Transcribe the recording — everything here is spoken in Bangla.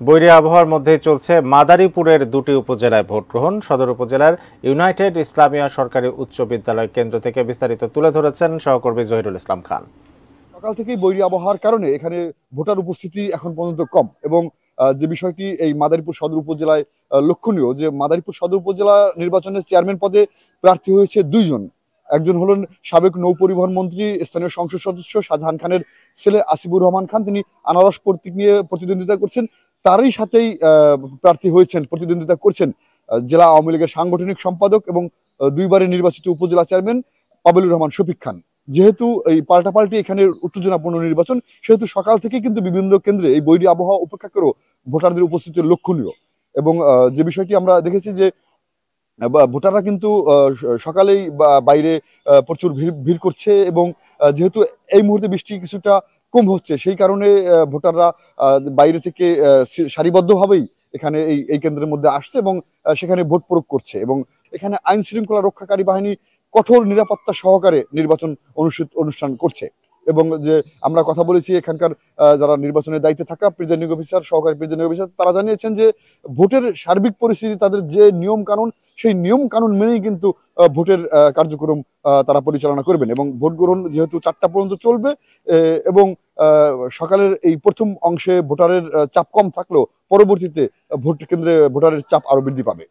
বৈরী আবহাওয়ার মধ্যেই চলছে মাদারীপুরের দুটি উপজেলায় ভোট গ্রহণ। সদর উপজেলার ইউনাইটেড ইসলামিয়া সরকারি উচ্চ বিদ্যালয় কেন্দ্র থেকে বিস্তারিত তুলে ধরেছেন সহকর্মী জহিরুল ইসলাম খান। সকাল থেকেই বৈরী আবহাওয়ার কারণে এখানে ভোটার উপস্থিতি এখন পর্যন্ত কম এবং যে বিষয়টি এই মাদারীপুর সদর উপজেলায় লক্ষণীয় যে মাদারীপুর সদর উপজেলা নির্বাচনের চেয়ারম্যান পদে প্রার্থী হয়েছে দুইজন। একজন হলেন সাবেক নৌ পরিবহন মন্ত্রী স্থানীয় সংসদ সদস্য শাহজাহান খানের ছেলে আসিফুর রহমান খান, তিনি আনারস প্রতীক নিয়ে প্রতিদ্বন্দ্বিতা করছেন। তারই সাথেই প্রার্থী হয়েছেন, প্রতিদ্বন্দ্বিতা করছেন জেলা আওয়ামী লীগের সাংগঠনিক সম্পাদক এবং দুইবারের নির্বাচিত উপজেলা চেয়ারম্যান পাবেলুর রহমান শফিক খান। যেহেতু এই পাল্টাপাল্টি এখানে উত্তেজনাপূর্ণ নির্বাচন, সেহেতু সকাল থেকে কিন্তু বিভিন্ন কেন্দ্রে এই বৈরী আবহাওয়া উপেক্ষা করেও ভোটারদের উপস্থিতি লক্ষণীয়। এবং যে বিষয়টি আমরা দেখেছি যে ভোটাররা কিন্তু সকালেই বাইরে প্রচুর ভিড় করছে এবং যেহেতু এই মুহূর্তে বৃষ্টি কিছুটা কম হচ্ছে, সেই কারণে ভোটাররা বাইরে থেকে সারিবদ্ধভাবেই এখানে এই কেন্দ্রের মধ্যে আসছে এবং সেখানে ভোট প্রয়োগ করছে। এবং এখানে আইন শৃঙ্খলা রক্ষাকারী বাহিনী কঠোর নিরাপত্তা সহকারে নির্বাচন অনুষ্ঠান করছে। এবং যে আমরা কথা বলেছি এখানকার যারা নির্বাচনের দায়িত্বে থাকা প্রিজাইডিং অফিসার, সহকারী প্রিজাইডিং অফিসার, তারা জানিয়েছেন যে ভোটের সার্বিক পরিস্থিতি, তাদের যে নিয়ম কানুন, সেই নিয়ম কানুন মেনেই কিন্তু ভোটের কার্যক্রম তারা পরিচালনা করবেন। এবং ভোট গ্রহণ যেহেতু 4টা পর্যন্ত চলবে এবং সকালের এই প্রথম অংশে ভোটারের চাপ কম থাকলেও পরবর্তীতে ভোট কেন্দ্রে ভোটারের চাপ আরো বৃদ্ধি পাবে।